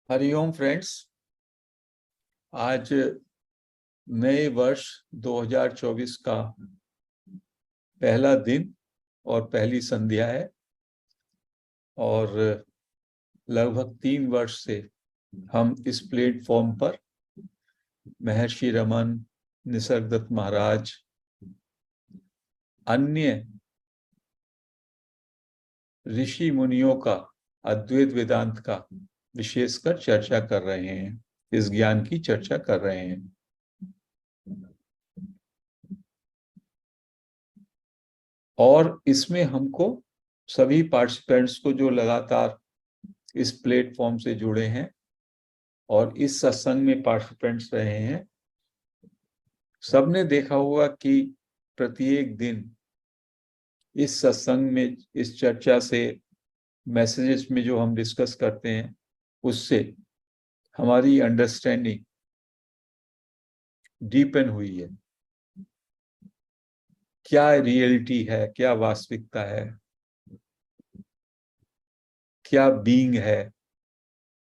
Hariom friends. आज नए वर्ष 2024 का पहला दिन और पहली संध्या है और लगभग 3 वर्ष से हम इस प्लेटफॉर्म पर महर्षि रमन, निसर्गदत्त महाराज, अन्य ऋषि मुनियों का अद्वैत वेदांत का विशेषकर चर्चा कर रहे हैं, इस ज्ञान की चर्चा कर रहे हैं। और इसमें हमको सभी पार्टिसिपेंट्स को जो लगातार इस प्लेटफॉर्म से जुड़े हैं और इस सत्संग में पार्टिसिपेंट्स रहे हैं, सबने देखा होगा कि प्रत्येक दिन इस सत्संग में, इस चर्चा से, मैसेजेस में जो हम डिस्कस करते हैं, उससे हमारी अंडरस्टैंडिंग डीपन हुई है। क्या रियलिटी है, क्या वास्तविकता है, क्या बीइंग है,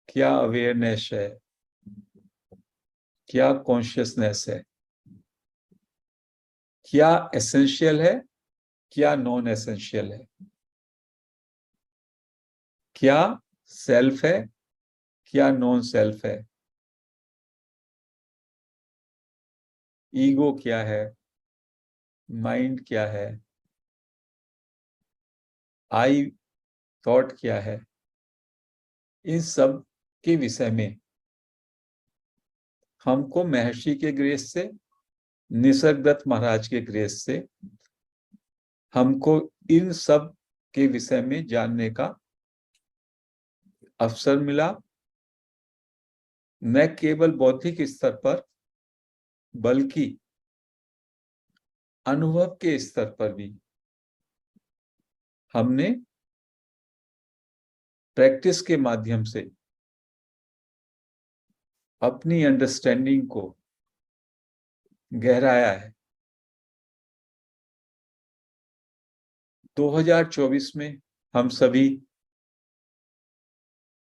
क्या अवेयरनेस है, क्या कॉन्शियसनेस है, क्या एसेंशियल है, क्या नॉन एसेंशियल है, क्या सेल्फ है, क्या नॉन सेल्फ है, ईगो क्या है, माइंड क्या है, आई थॉट क्या है। इन सब के विषय में हमको महर्षि के ग्रेस से, निसर्गदत्त महाराज के ग्रेस से हमको इन सब के विषय में जानने का अवसर मिला। न केवल बौद्धिक स्तर पर बल्कि अनुभव के स्तर पर भी हमने प्रैक्टिस के माध्यम से अपनी अंडरस्टैंडिंग को गहराया है। 2024 में हम सभी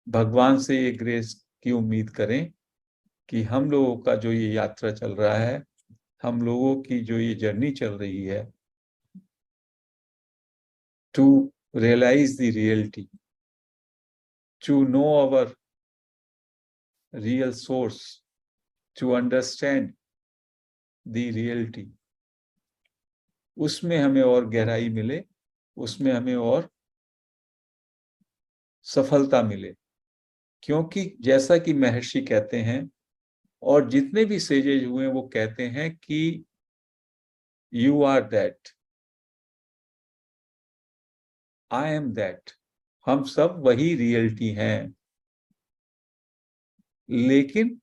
भगवान से ये ग्रेस की उम्मीद करें कि हम लोगों का जो ये यात्रा चल रहा है, हम लोगों की जो ये जर्नी चल रही है, to realise the reality, to know our real source, to understand the reality, उसमें हमें और गहराई मिले, उसमें हमें और सफलता मिले। क्योंकि जैसा कि महर्षि कहते हैं और जितने भी सेजेज हुए वो कहते हैं कि you are that, I am that. हम सब वही रियलिटी हैं, लेकिन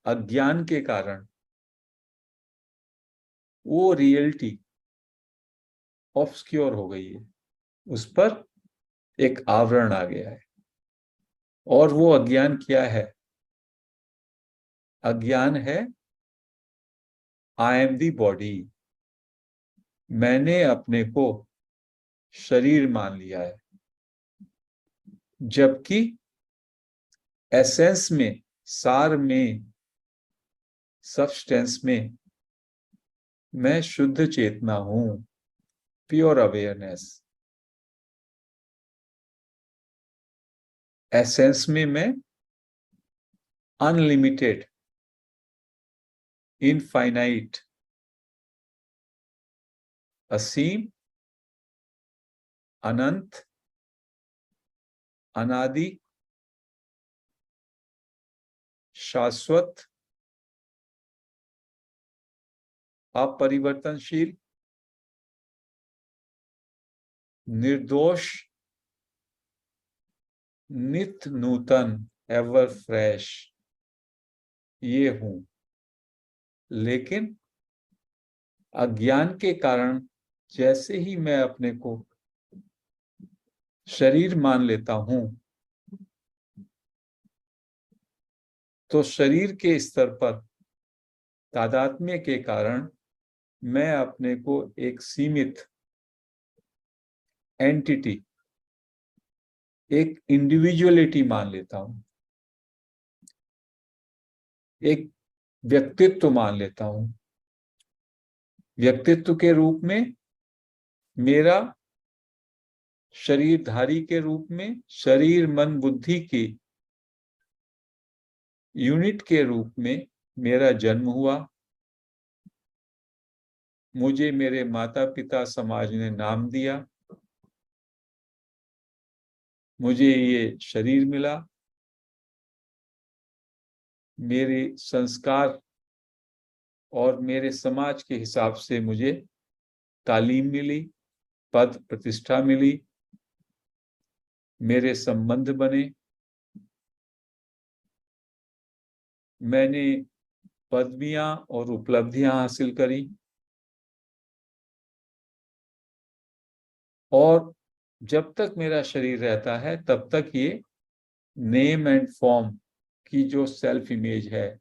अज्ञान के कारण वो रियलिटी ऑब्सक्योर हो गई है, उस पर एक आवरण आ गया है। और वो अज्ञान क्या है? अज्ञान है आई एम दी बॉडी। मैंने अपने को शरीर मान लिया है, जबकि एसेंस में, सार में, सब्सटेंस में मैं शुद्ध चेतना हूं, प्योर अवेयरनेस। एसेंस में मैं अनलिमिटेड, इनफाइनाइट, असीम, अनंत, अनादि, शाश्वत, अपरिवर्तनशील, निर्दोष, नित्य नूतन, एवर फ्रेश, ये हूं। लेकिन अज्ञान के कारण जैसे ही मैं अपने को शरीर मान लेता हूं, तो शरीर के स्तर पर तादात्म्य के कारण मैं अपने को एक सीमित एंटिटी, एक इंडिविजुअलिटी मान लेता हूं। एक व्यक्तित्व मान लेता हूं। व्यक्तित्व के रूप में मेरा शरीरधारी के रूप में, शरीर मन बुद्धि की यूनिट के रूप में मेरा जन्म हुआ। मुझे मेरे माता पिता समाज ने नाम दिया, मुझे ये शरीर मिला, मेरे संस्कार और मेरे समाज के हिसाब से मुझे तालीम मिली, पद प्रतिष्ठा मिली, मेरे संबंध बने, मैंने पदवियां और उपलब्धियां हासिल करी, और जब तक मेरा शरीर रहता है तब तक ये नेम एंड फॉर्म की जो सेल्फ इमेज है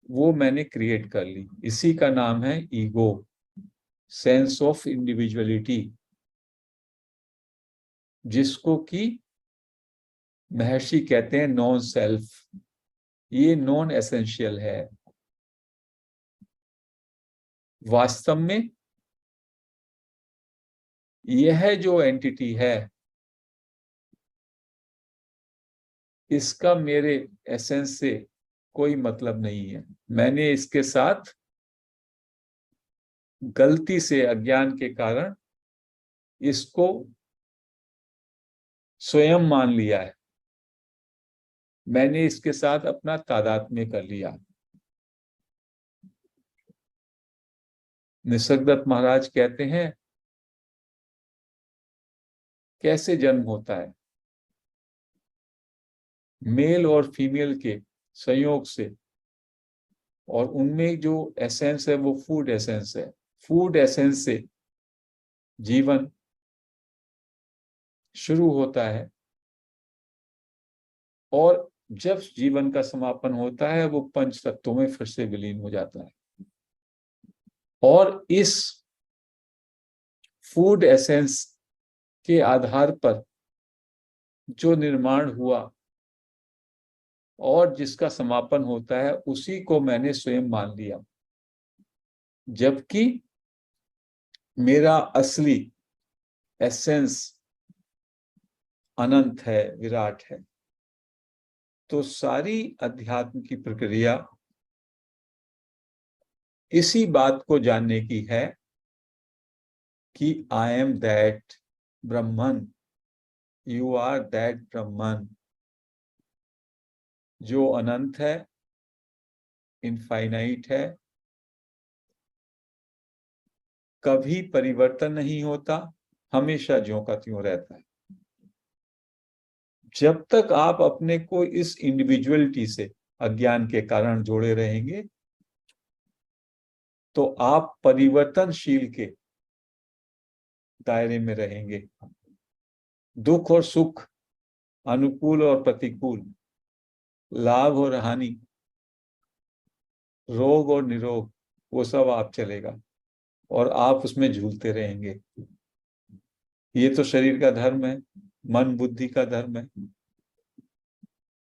वो मैंने क्रिएट कर ली। इसी का नाम है ईगो, सेंस ऑफ इंडिविजुअलिटी, जिसको कि महर्षि कहते हैं नॉन सेल्फ। ये नॉन एसेंशियल है। वास्तव में यह जो एंटिटी है इसका मेरे एसेंस से कोई मतलब नहीं है। मैंने इसके साथ गलती से, अज्ञान के कारण इसको स्वयं मान लिया है। मैंने इसके साथ अपना तादात्म्य कर लिया। निसर्गदत्त महाराज कहते हैं, कैसे जन्म होता है? मेल और फीमेल के संयोग से, और उनमें जो एसेंस है वो फूड एसेंस है। फूड एसेंस से जीवन शुरू होता है, और जब जीवन का समापन होता है वो पंच तत्वों में फिर से विलीन हो जाता है। और इस फूड एसेंस के आधार पर जो निर्माण हुआ और जिसका समापन होता है उसी को मैंने स्वयं मान लिया, जबकि मेरा असली एसेंस अनंत है, विराट है। तो सारी अध्यात्म की प्रक्रिया इसी बात को जानने की है कि I am that Brahman, you are that Brahman, जो अनंत है, इनफाइनाइट है, कभी परिवर्तन नहीं होता, हमेशा ज्यों का त्यों रहता है। जब तक आप अपने को इस इंडिविजुअलिटी से अज्ञान के कारण जोड़े रहेंगे तो आप परिवर्तनशील के दायरे में रहेंगे। दुख और सुख, अनुकूल और प्रतिकूल, लाभ और हानि, रोग और निरोग, वो सब आप चलेगा और आप उसमें झूलते रहेंगे। ये तो शरीर का धर्म है, मन बुद्धि का धर्म है।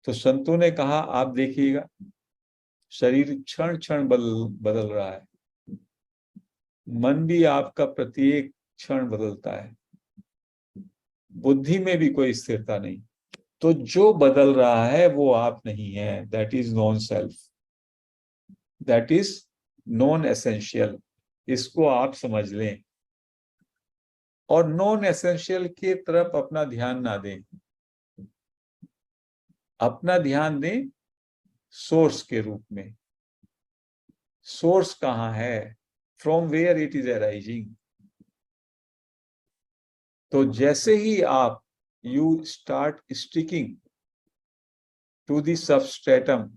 तो संतों ने कहा, आप देखिएगा शरीर क्षण क्षण बदल रहा है, मन भी आपका प्रत्येक क्षण बदलता है, बुद्धि में भी कोई स्थिरता नहीं। तो जो बदल रहा है वो आप नहीं है, that is non self, that is non essential. इसको आप समझ लें और नॉन एसेंशियल की तरफ अपना ध्यान ना दें, अपना ध्यान दें सोर्स के रूप में। सोर्स कहाँ है? From where it is arising. तो जैसे ही आप you start sticking to the substratum,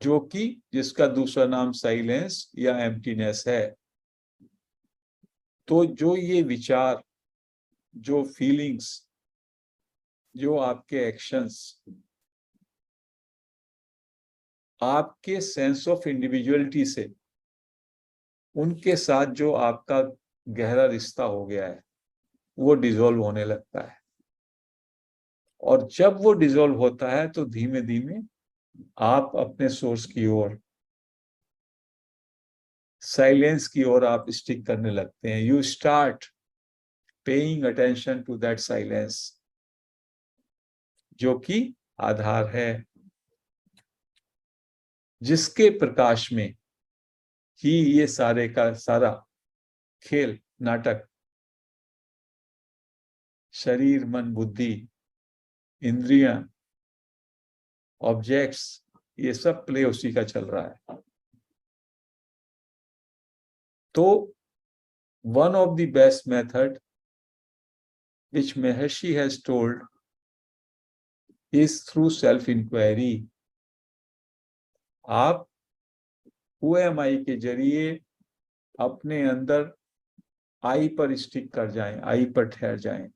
जो कि जिसका दूसरा नाम साइलेंस या एम्प्टीनेस है, तो जो ये विचार, जो फीलिंग्स, जो आपके एक्शंस, आपके सेंस ऑफ इंडिविजुअलिटी से उनके साथ जो आपका गहरा रिश्ता हो गया है वो डिसॉल्व होने लगता है। और जब वो डिसॉल्व होता है तो धीमे धीमे आप अपने सोर्स की ओर, साइलेंस की ओर आप स्टिक करने लगते हैं. You start paying attention to that silence, जो कि आधार है, जिसके प्रकाश में ही ये सारे का सारा खेल नाटक, शरीर मन बुद्धि इंद्रियां ऑब्जेक्ट्स, ये सब प्ले उसी का चल रहा है. तो one of the best method which Maharishi has told is through self inquiry. आप who am I के जरिए अपने अंदर आई पर स्टिक कर जाएं, आई पर ठहर जाएं,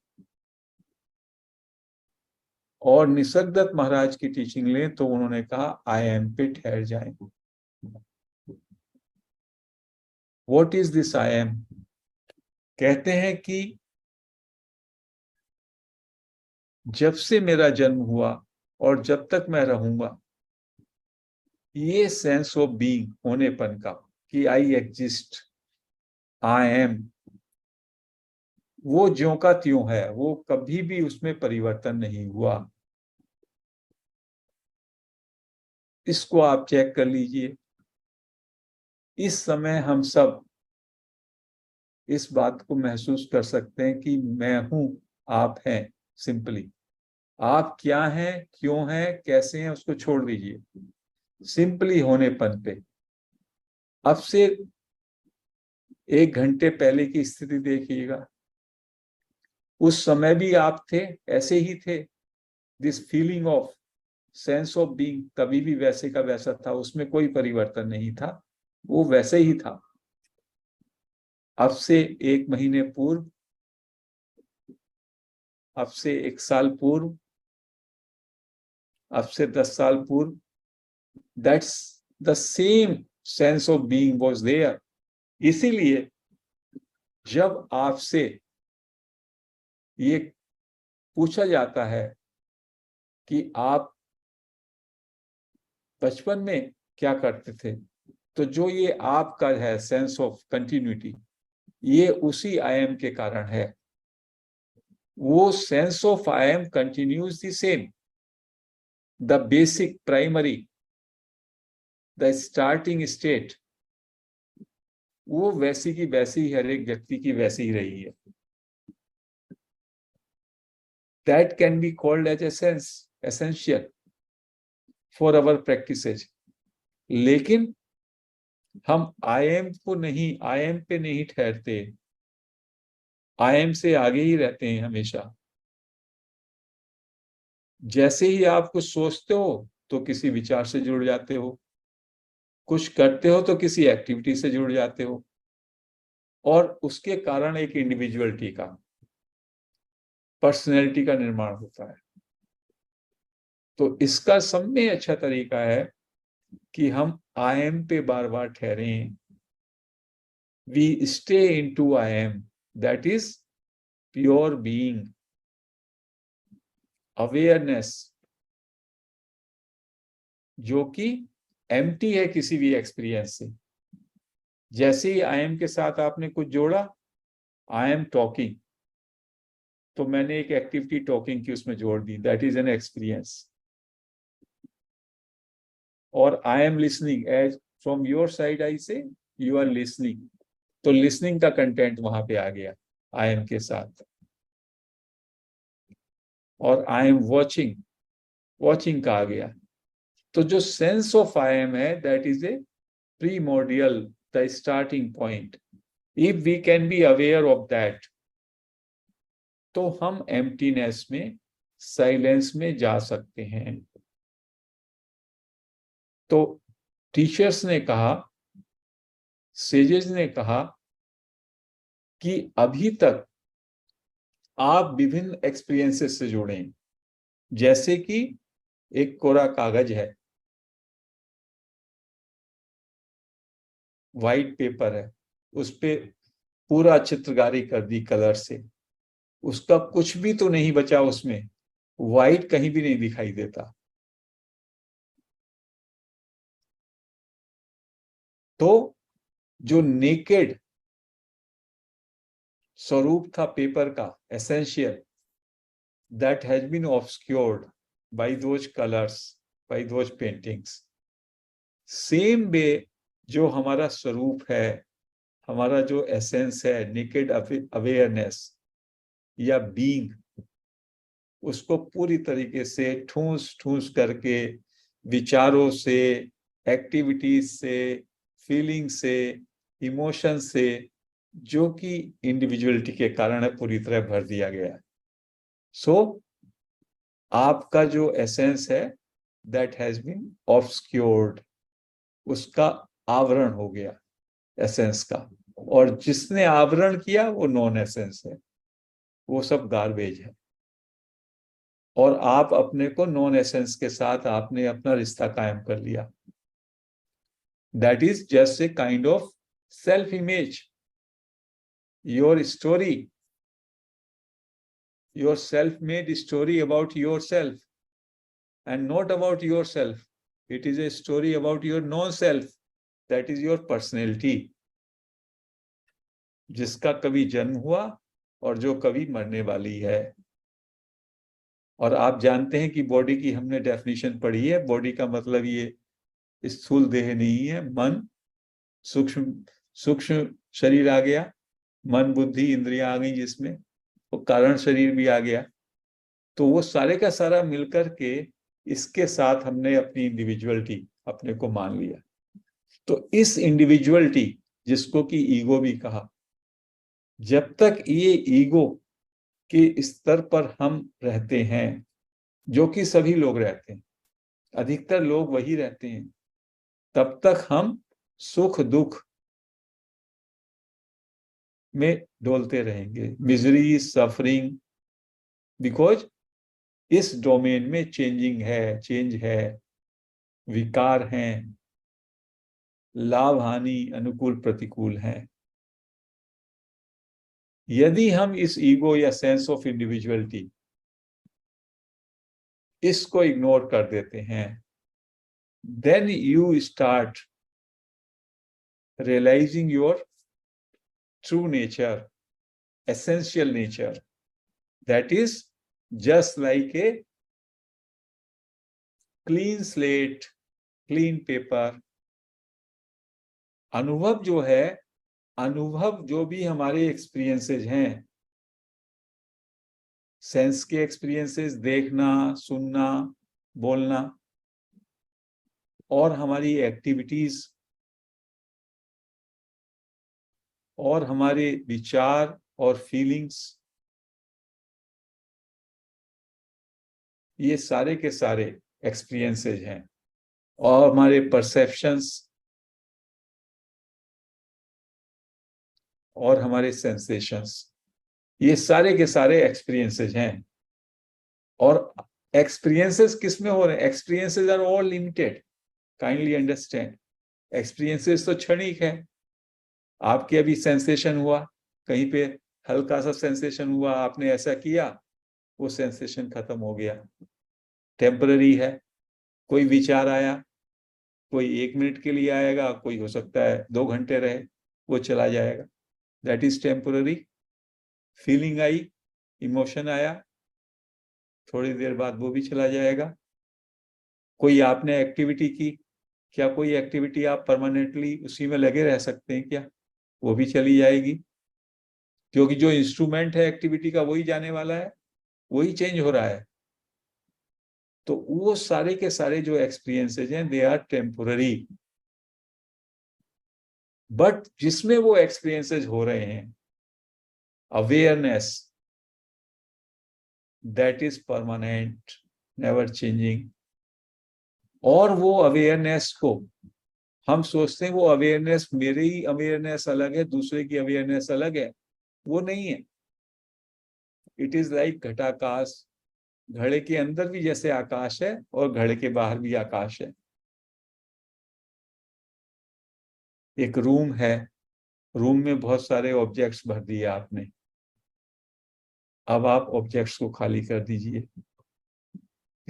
और निसर्गदत्त महाराज की टीचिंग लें तो उन्होंने कहा आई एम पे ठहर जाएं. What is this I am? कहते हैं कि जब से मेरा जन्म हुआ और जब तक मैं रहूंगा, ये सेंस ऑफ बीइंग, होनेपन का, कि आई एग्जिस्ट, आई एम, वो ज्यों का त्यों है, वो कभी भी उसमें परिवर्तन नहीं हुआ. इसको आप चेक कर लीजिए. इस समय हम सब इस बात को महसूस कर सकते हैं कि मैं हूं, आप हैं. सिंपली आप क्या हैं, क्यों हैं, कैसे हैं, उसको छोड़ दीजिए. सिंपली होनेपन पे अब से 1 घंटे पहले की स्थिति देखिएगा. उस समय भी आप थे, ऐसे ही थे. This feeling of sense of being कभी भी वैसे का वैसा था, उसमें कोई परिवर्तन नहीं था, वो वैसे ही था. अब से 1 महीने पूर्व, अब से 1 साल पूर्व, अब से 10 साल पूर्व, that's the same sense of being was there. इसीलिए जब आपसे ये पूछा जाता है कि आप बचपन में क्या करते थे, तो जो ये आपका है सेंस ऑफ कंटिन्यूटी, ये उसी आई एम के कारण है. वो sense of I M continues the same, the basic primary, the starting state, वो वैसी की वैसी हर एक व्यक्ति की वैसी ही रही है. That can be called as essence, essential for our practices. लेकिन हम आई एम को नहीं, आई एम पे नहीं ठहरते, आई एम से आगे ही रहते हैं हमेशा. जैसे ही आप कुछ सोचते हो तो किसी विचार से जुड़ जाते हो, कुछ करते हो तो किसी एक्टिविटी से जुड़ जाते हो, और उसके कारण एक इंडिविजुअलिटी का, पर्सनैलिटी का निर्माण होता है. तो इसका सब में अच्छा तरीका है कि हम आई एम पे बार बार ठहरें. We stay into I am, that is pure being, awareness, जो कि एम्प्टी है किसी भी एक्सपीरियंस से. जैसे ही आई एम के साथ आपने कुछ जोड़ा, आई एम टॉकिंग, तो मैंने एक एक्टिविटी टॉकिंग की उसमें जोड़ दी, दैट इज एन एक्सपीरियंस. और I am listening, as from your side I say you are listening, तो लिसनिंग का कंटेंट वहां पे आ गया आई एम के साथ. और आई एम वॉचिंग, वॉचिंग का आ गया. तो जो सेंस ऑफ आई एम है, that is a primordial, the starting point. If we can be aware of that, तो हम एम्प्टीनेस में, साइलेंस में जा सकते हैं. तो टीचर्स ने कहा, सेजेस ने कहा कि अभी तक आप विभिन्न एक्सपीरियंसेस से जुड़े, जैसे कि एक कोरा कागज है, वाइट पेपर है, उस पे पूरा चित्रकारी कर दी कलर से, उसका कुछ भी तो नहीं बचा उसमें, वाइट कहीं भी नहीं दिखाई देता। तो जो नेकेड स्वरूप था पेपर का, essential, that has been obscured by those colours, by those paintings. Same way जो हमारा स्वरूप है, हमारा जो एसेंस है, नेकेड अवेयरनेस या बीइंग, उसको पूरी तरीके से ठूस ठूस करके विचारों से, एक्टिविटीज से, फीलिंग से, इमोशन से, जो कि इंडिविजुअलिटी के कारण है, पूरी तरह भर दिया गया है। सो आपका जो एसेंस है दैट हैज बीन ऑब्सक्योर्ड, उसका आवरण हो गया एसेंस का, और जिसने आवरण किया वो नॉन एसेंस है, वो सब गार्बेज है। और आप अपने को नॉन एसेंस के साथ आपने अपना रिश्ता कायम कर लिया। That is just a kind of self image, your story, your self made story about your self, and not about your self, it is a story about your non self, that is your personality, जिसका कभी जन्म हुआ और जो कभी मरने वाली है। और आप जानते हैं कि बॉडी की हमने डेफिनेशन पढ़ी है। बॉडी का मतलब ये स्थूल देह नहीं है, मन, सूक्ष्म सूक्ष्म शरीर आ गया, मन बुद्धि इंद्रियां आ गई, जिसमें वो कारण शरीर भी आ गया। तो वो सारे का सारा मिलकर के इसके साथ हमने अपनी इंडिविजुअलिटी अपने को मान लिया। तो इस इंडिविजुअलिटी, जिसको कि ईगो भी कहा, जब तक ये ईगो के स्तर पर हम रहते हैं, जो कि सभी लोग रहते हैं, अधिकतर लोग वही रहते हैं, तब तक हम सुख दुख में डोलते रहेंगे, मिजरी, सफरिंग, बिकॉज इस डोमेन में चेंज है, विकार हैं, लाभ हानि, अनुकूल प्रतिकूल हैं। यदि हम इस ईगो या सेंस ऑफ इंडिविजुअलिटी, इसको इग्नोर कर देते हैं, then you start realising your true nature, essential nature, that is just like a clean slate, clean paper। अनुभव जो है, अनुभव जो भी हमारे एक्सपीरियंसेस हैं, सेंस के एक्सपीरियंसेस, देखना, सुनना, बोलना, और हमारी एक्टिविटीज और हमारे विचार और फीलिंग्स, ये सारे के सारे एक्सपीरियंसेस हैं। और हमारे परसेप्शंस और हमारे सेंसेशंस, ये सारे के सारे एक्सपीरियंसेस हैं। और एक्सपीरियंसेस किस में हो रहे हैं? Experiences are all limited, kindly understand. Experiences तो क्षणिक है। आपके अभी सेंसेशन हुआ, कहीं पे हल्का सा सेंसेशन हुआ, आपने ऐसा किया, वो सेंसेशन खत्म हो गया, टेम्पररी है। कोई विचार आया, कोई 1 मिनट के लिए आएगा, कोई हो सकता है 2 घंटे रहे, वो चला जाएगा, that is temporary. Feeling I, emotion आया, थोड़ी देर बाद वो भी चला जाएगा। कोई आपने एक्टिविटी की, क्या कोई एक्टिविटी आप परमानेंटली उसी में लगे रह सकते हैं क्या? वो भी चली जाएगी, क्योंकि जो इंस्ट्रूमेंट है एक्टिविटी का वही जाने वाला है, वही चेंज हो रहा है। तो वो सारे के सारे जो एक्सपीरियंसेस हैं, दे आर टेम्पोररी। बट जिसमें वो एक्सपीरियंसेस हो रहे हैं, awareness, that is permanent, never changing. और वो अवेयरनेस को हम सोचते हैं वो अवेयरनेस, मेरी ही अवेयरनेस अलग है, दूसरे की अवेयरनेस अलग है, वो नहीं है। इट इज लाइक घटाकाश। घड़े के अंदर भी जैसे आकाश है और घड़े के बाहर भी आकाश है। एक रूम है, रूम में बहुत सारे ऑब्जेक्ट्स भर दिए आपने, अब आप ऑब्जेक्ट्स को खाली कर दीजिए।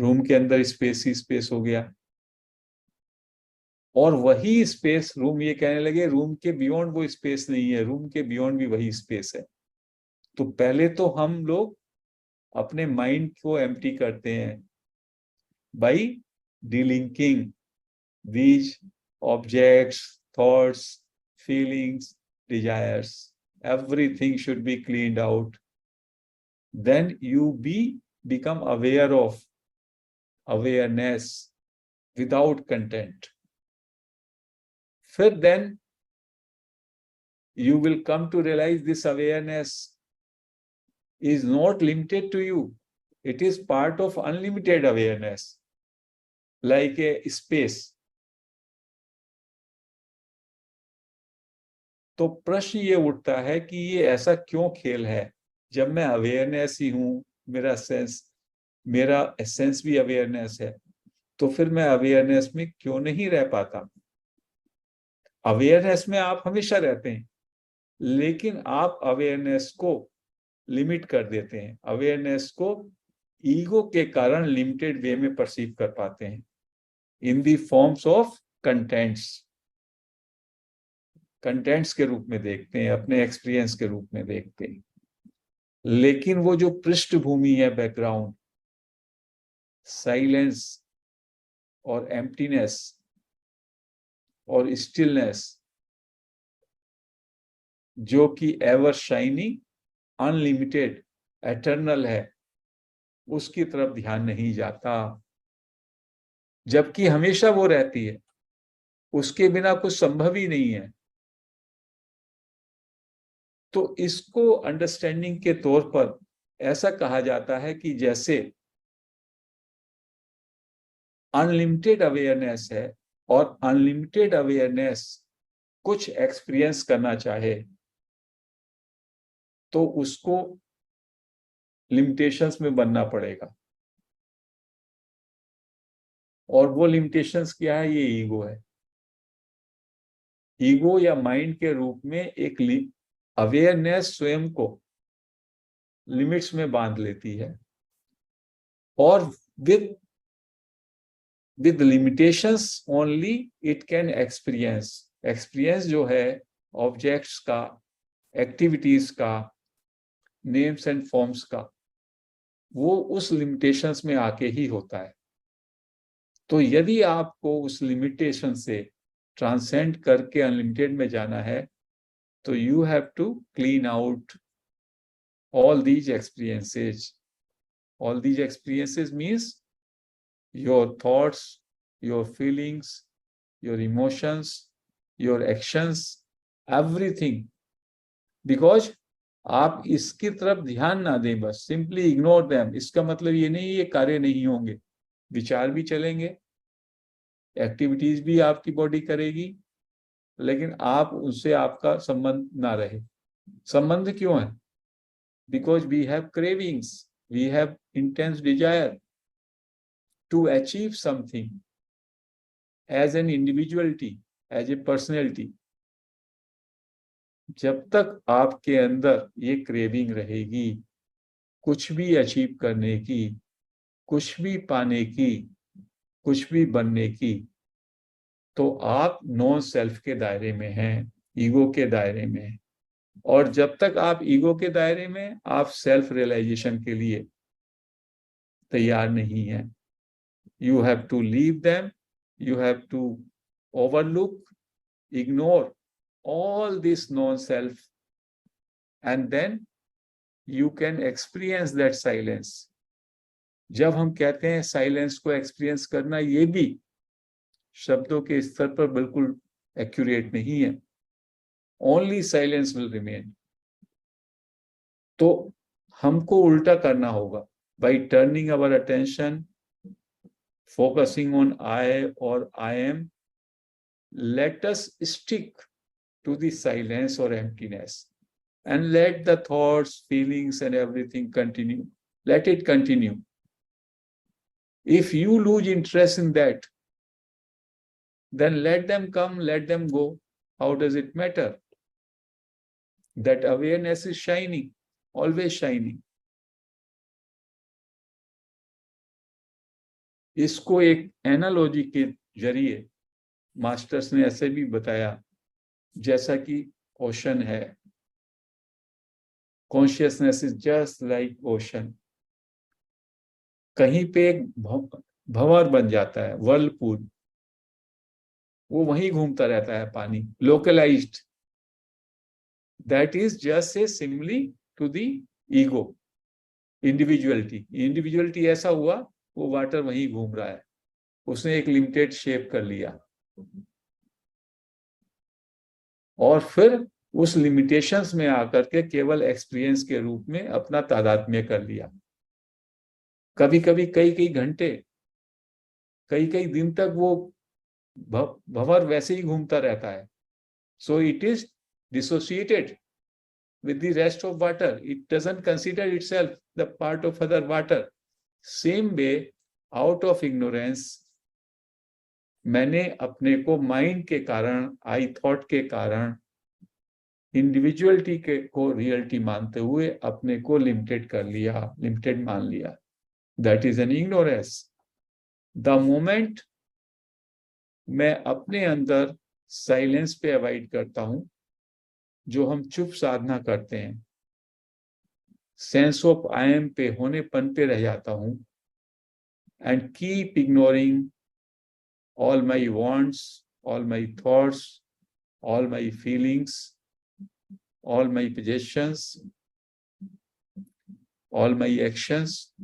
रूम के अंदर स्पेस ही स्पेस हो गया, और वही स्पेस रूम ये कहने लगे रूम के बियॉन्ड वो स्पेस नहीं है, रूम के बियॉन्ड भी वही स्पेस है। तो पहले तो हम लोग अपने माइंड को एम्प्टी करते हैं by delinking these objects, thoughts, feelings, desires. Everything should be cleaned out. Then you become aware of awareness without content. Then you will come to realize this awareness is not limited to you. It is part of unlimited awareness, like a space. तो प्रश्न ये उठता है कि ये ऐसा क्यों खेल है, जब मैं अवेयरनेस ही हूं, मेरा एसेंस भी अवेयरनेस है, तो फिर मैं अवेयरनेस में क्यों नहीं रह पाता। अवेयरनेस में आप हमेशा रहते हैं, लेकिन आप अवेयरनेस को लिमिट कर देते हैं, अवेयरनेस को ईगो के कारण लिमिटेड वे में परसीव कर पाते हैं, इन दी फॉर्म्स ऑफ कंटेंट्स के रूप में देखते हैं, अपने एक्सपीरियंस के रूप में देखते हैं। लेकिन वो जो पृष्ठभूमि है, बैकग्राउंड, साइलेंस और एम्प्टीनेस और स्टिलनेस, जो कि एवर शाइनिंग, अनलिमिटेड, एटर्नल है, उसकी तरफ ध्यान नहीं जाता, जबकि हमेशा वो रहती है, उसके बिना कुछ संभव ही नहीं है। तो इसको अंडरस्टैंडिंग के तौर पर ऐसा कहा जाता है कि जैसे अनलिमिटेड अवेयरनेस है और अनलिमिटेड अवेयरनेस कुछ एक्सपीरियंस करना चाहे तो उसको लिमिटेशंस में बनना पड़ेगा, और वो लिमिटेशंस क्या है, ये ईगो है। ईगो या माइंड के रूप में एक अवेयरनेस स्वयं को लिमिट्स में बांध लेती है, और with limitations only it can experience जो है ऑब्जेक्ट्स का, एक्टिविटीज का, नेम्स एंड फॉर्म्स का, वो उस लिमिटेशंस में आके ही होता है। तो यदि आपको उस लिमिटेशन से ट्रांसेंड करके अनलिमिटेड में जाना है, तो you have to clean out all these experiences means your thoughts, your feelings, your emotions, your actions, everything, because आप इसकी तरफ ध्यान ना दें, बस सिंपली इग्नोर देम। इसका मतलब ये नहीं ये कार्य नहीं होंगे, विचार भी चलेंगे, एक्टिविटीज भी आपकी बॉडी करेगी, लेकिन आप उससे आपका संबंध ना रहे। संबंध क्यों है? Because we have cravings, we have intense desire to achieve something as an individuality, as a personality. जब तक आपके अंदर ये क्रेविंग रहेगी कुछ भी अचीव करने की, कुछ भी पाने की, कुछ भी बनने की, तो आप नॉन सेल्फ के दायरे में हैं, ईगो के दायरे में हैं। और जब तक आप ईगो के दायरे में, आप सेल्फ रियलाइजेशन के लिए तैयार नहीं हैं। You have to leave them, you have to overlook, ignore all this non-self, and then you can experience that silence. जब हम कहते हैं साइलेंस को एक्सपीरियंस करना, ये भी शब्दों के स्तर पर बिल्कुल एक्यूरेट नहीं है। Only silence will remain. तो हमको उल्टा करना होगा, by turning our attention, focusing on I or I am, let us stick to the silence or emptiness and let the thoughts, feelings and everything continue. Let it continue. If you lose interest in that, then let them come, let them go. How does it matter? That awareness is shining, always shining. इसको एक analogy के जरिए masters ने ऐसे भी बताया, जैसा कि ओशन है, consciousness is just like ocean. कहीं पे एक भंवर बन जाता है, वर्लपूल, वो वहीं घूमता रहता है पानी, localised. That is just a simile to the ego, individuality. Individuality ऐसा हुआ, वो वाटर वहीं घूम रहा है, उसने एक लिमिटेड शेप कर लिया और फिर उस लिमिटेशंस में आकर के केवल एक्सपीरियंस के रूप में अपना तादात्म्य कर लिया। कभी कभी कई कई घंटे, कई कई दिन तक वो भंवर वैसे ही घूमता रहता है। So it is dissociated with the rest of water. It doesn't consider itself the part of other water. Same way, out of ignorance, मैंने अपने को माइंड के कारण, आई थॉट के कारण, इंडिविजुअलिटी के को रियलिटी मानते हुए अपने को लिमिटेड कर लिया, लिमिटेड मान लिया। That is N ignorance. The moment मैं अपने अंदर साइलेंस पे अवॉइड करता हूं, जो हम चुप साधना करते हैं, सेंस ऑफ आई एम पे, होनेपन पे रह जाता हूं, and keep ignoring all my wants, all my thoughts, all my feelings, all my possessions, all my actions.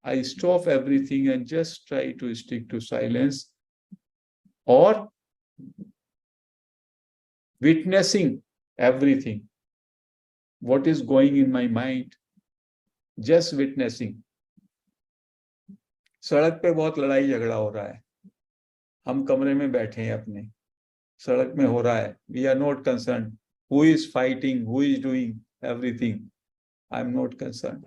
I stop everything and just try to stick to silence, और witnessing everything, what is going in my mind, just witnessing. सड़क पे बहुत लड़ाई झगड़ा हो रहा है, हम कमरे में बैठे हैं अपने, सड़क में हो रहा है, we are not concerned who is fighting, who is doing everything, I am not concerned.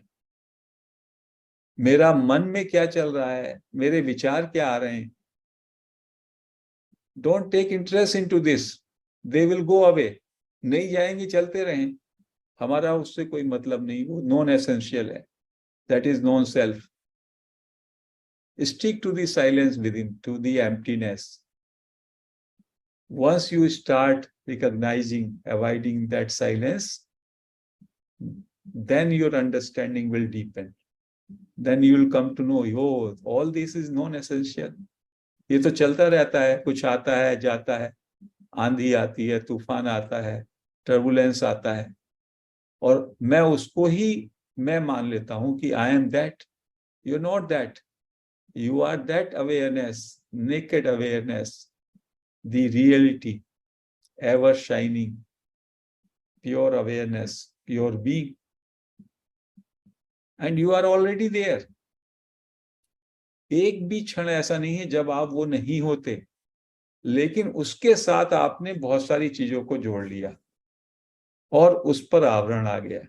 मेरा मन में क्या चल रहा है, मेरे विचार क्या आ रहे हैं, don't take interest into this, they will go away. नहीं जाएंगे, चलते रहें, हमारा उससे कोई मतलब नहीं, वो नॉन एसेंशियल है, that is non self. Stick to the silence within, to the emptiness. Once you start recognizing, avoiding that silence, then your understanding will deepen. Then you will come to know, oh, all this is non-essential. ये तो चलता रहता है, कुछ आता है जाता है, आंधी आती है, तूफान आता है, टर्बुलेंस आता है, और मैं उसको ही मैं मान लेता हूं कि I am that. You're not that. You are that awareness, naked awareness, the reality, ever shining, pure awareness, pure being. And you are already there. एक भी क्षण ऐसा नहीं है जब आप वो नहीं होते, लेकिन उसके साथ आपने बहुत सारी चीजों को जोड़ लिया और उस पर आवरण आ गया।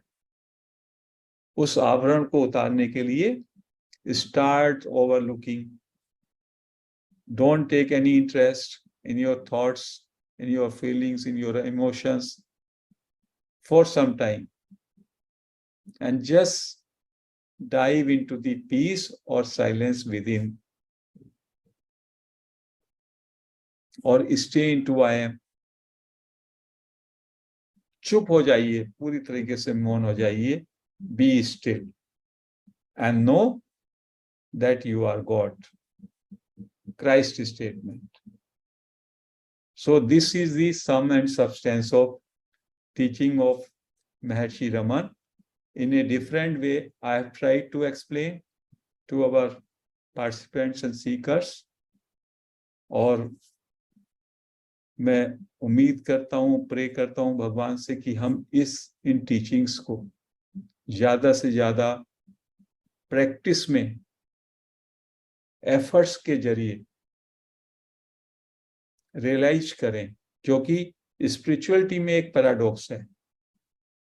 उस आवरण को उतारने के लिए start overlooking. Don't take any interest in your thoughts, in your feelings, in your emotions for some time, and just dive into the peace or silence within, or stay into I am. चुप हो जाइए, पूरी तरीके से मौन हो जाइए, be still and know that you are God. Christ statement. So this is the sum and substance of teaching of Maharshi Raman. In a different way, I have tried to explain to our participants and seekers, और मैं उम्मीद करता हूँ, pray करता हूँ भगवान से कि हम इन टीचिंग्स को ज्यादा से ज्यादा प्रैक्टिस में, एफर्ट्स के जरिए रियलाइज करें, क्योंकि स्पिरिचुअलिटी में एक पैराडॉक्स है,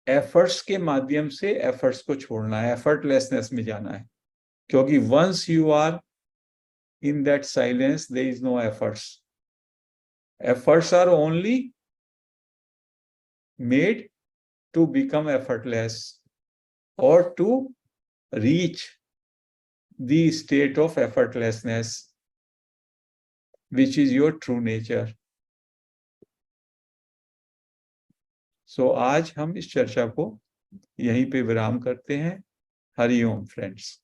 एफर्ट्स के माध्यम से एफर्ट्स को छोड़ना है, एफर्टलेसनेस में जाना है, क्योंकि once you are in that silence there is no efforts. Efforts are only made to become effortless or to reach the state of effortlessness, which is your true nature. सो आज हम इस चर्चा को यहीं पे विराम करते हैं. हरि ओम फ्रेंड्स.